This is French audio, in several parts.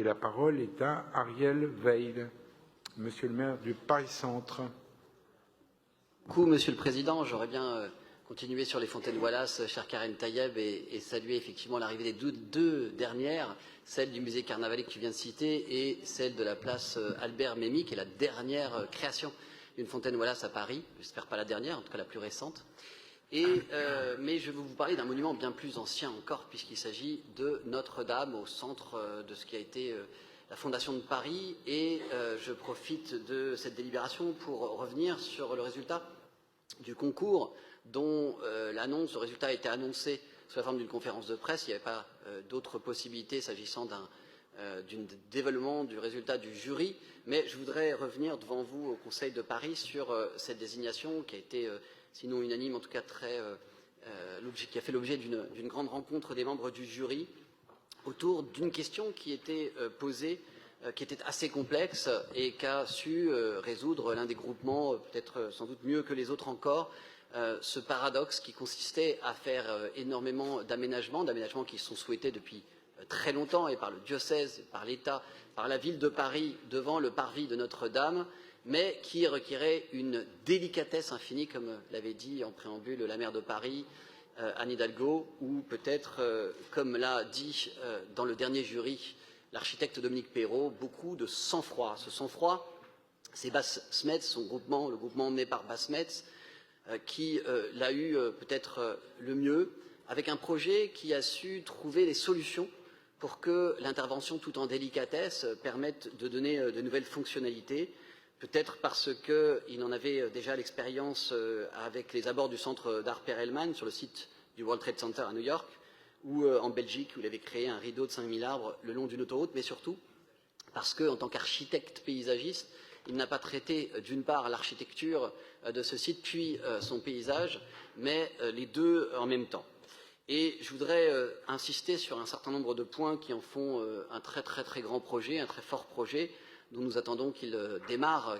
Et la parole est à Ariel Veil, Monsieur le maire du Paris-Centre. Beaucoup, Monsieur le Président. J'aurais bien continué sur les fontaines Wallace, chère Karen Tayeb, et saluer effectivement l'arrivée des deux dernières, celle du musée Carnavalet que tu viens de citer et celle de la place Albert Memmi, qui est la dernière création d'une fontaine Wallace à Paris. J'espère pas la dernière, en tout cas la plus récente. Mais je vais vous parler d'un monument bien plus ancien encore, puisqu'il s'agit de Notre-Dame, au centre de ce qui a été la fondation de Paris. Et je profite de cette délibération pour revenir sur le résultat du concours dont le résultat a été annoncé sous la forme d'une conférence de presse. Il n'y avait pas d'autres possibilités s'agissant d'un dévoilement du résultat du jury, mais je voudrais revenir devant vous au Conseil de Paris sur cette désignation qui a été, sinon unanime, en tout cas qui a fait l'objet d'une grande rencontre des membres du jury autour d'une question qui était posée, qui était assez complexe et qu'a su résoudre l'un des groupements, peut-être sans doute mieux que les autres encore, ce paradoxe qui consistait à faire énormément d'aménagements qui sont souhaités depuis très longtemps et par le diocèse, par l'État, par la ville de Paris devant le parvis de Notre-Dame, mais qui requérait une délicatesse infinie, comme l'avait dit en préambule la maire de Paris, Anne Hidalgo, ou peut-être, comme l'a dit dans le dernier jury l'architecte Dominique Perrault, beaucoup de sang-froid. Ce sang-froid, c'est Bas Smets, le groupement emmené par Bas Smets, qui l'a eu peut-être le mieux, avec un projet qui a su trouver les solutions pour que l'intervention tout en délicatesse permette de donner de nouvelles fonctionnalités, peut-être parce qu'il en avait déjà l'expérience avec les abords du centre d'art Perelman sur le site du World Trade Center à New York, ou en Belgique où il avait créé un rideau de 5000 arbres le long d'une autoroute, mais surtout parce qu'en tant qu'architecte paysagiste, il n'a pas traité d'une part l'architecture de ce site puis son paysage, mais les deux en même temps. Et je voudrais insister sur un certain nombre de points qui en font un très très très grand projet, un très fort projet, dont nous attendons qu'il démarre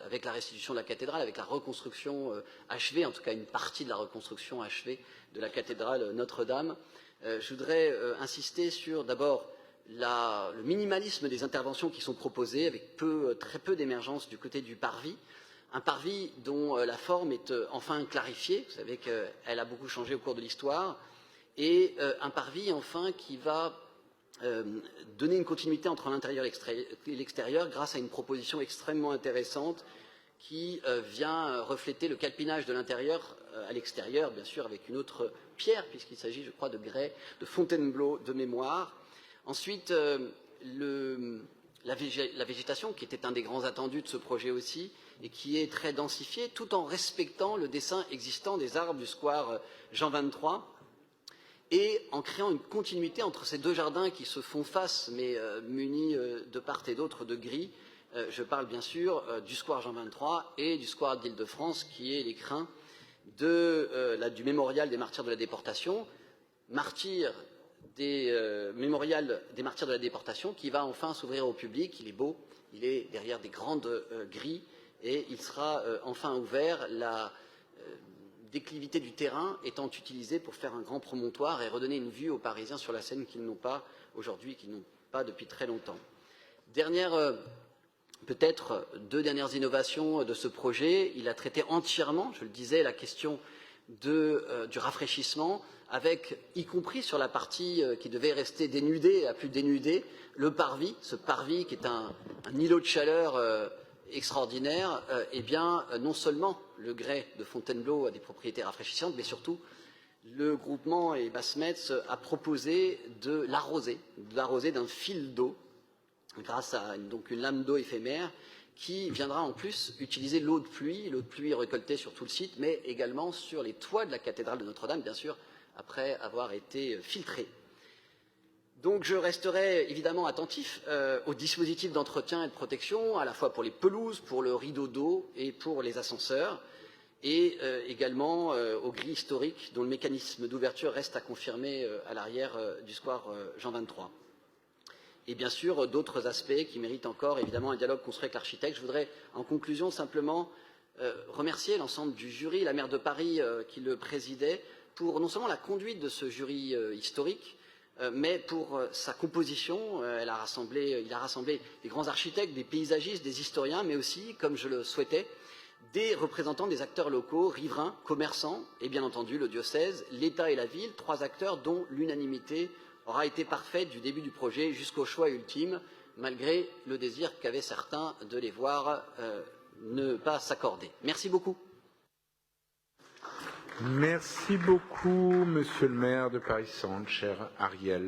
avec la restitution de la cathédrale, avec la reconstruction achevée, en tout cas une partie de la reconstruction achevée de la cathédrale Notre-Dame. Je voudrais insister sur d'abord le minimalisme des interventions qui sont proposées, avec très peu d'émergence du côté du parvis. Un parvis dont la forme est enfin clarifiée, vous savez qu'elle a beaucoup changé au cours de l'histoire, et un parvis enfin qui va donner une continuité entre l'intérieur et l'extérieur grâce à une proposition extrêmement intéressante qui vient refléter le calpinage de l'intérieur à l'extérieur, bien sûr avec une autre pierre, puisqu'il s'agit, je crois, de grès, de Fontainebleau de mémoire. Ensuite, la végétation, qui était un des grands attendus de ce projet aussi, et qui est très densifiée, tout en respectant le dessin existant des arbres du square Jean 23, et en créant une continuité entre ces deux jardins qui se font face, mais munis de part et d'autre de grilles. Je parle bien sûr du square Jean 23 et du square d'Île-de-France, qui est l'écrin du mémorial des martyrs de la déportation, mémorial des martyrs de la déportation, qui va enfin s'ouvrir au public. Il est beau, il est derrière des grandes grilles, et il sera enfin ouvert, la déclivité du terrain étant utilisée pour faire un grand promontoire et redonner une vue aux Parisiens sur la Seine qu'ils n'ont pas aujourd'hui, qu'ils n'ont pas depuis très longtemps. Peut-être deux dernières innovations de ce projet. Il a traité entièrement, je le disais, la question du rafraîchissement, avec, y compris sur la partie qui devait rester dénudée, à plus dénudée, le parvis, ce parvis qui est un îlot de chaleur extraordinaire, non seulement le grès de Fontainebleau a des propriétés rafraîchissantes, mais surtout le groupement et Bas Smets a proposé de l'arroser d'un fil d'eau, grâce à une lame d'eau éphémère, qui viendra en plus utiliser l'eau de pluie récoltée sur tout le site, mais également sur les toits de la cathédrale de Notre-Dame, bien sûr, après avoir été filtrée. Donc je resterai évidemment attentif au dispositif d'entretien et de protection, à la fois pour les pelouses, pour le rideau d'eau et pour les ascenseurs, et également aux grilles historiques dont le mécanisme d'ouverture reste à confirmer à l'arrière du square Jean 23. Et bien sûr d'autres aspects qui méritent encore évidemment un dialogue construit avec l'architecte. Je voudrais en conclusion simplement remercier l'ensemble du jury, la maire de Paris qui le présidait, pour non seulement la conduite de ce jury historique, mais pour sa composition, il a rassemblé des grands architectes, des paysagistes, des historiens, mais aussi, comme je le souhaitais, des représentants des acteurs locaux, riverains, commerçants, et bien entendu le diocèse, l'État et la ville, 3 acteurs dont l'unanimité aura été parfaite du début du projet jusqu'au choix ultime, malgré le désir qu'avaient certains de les voir ne pas s'accorder. Merci beaucoup. Merci beaucoup, Monsieur le maire de Paris-Centre, cher Ariel.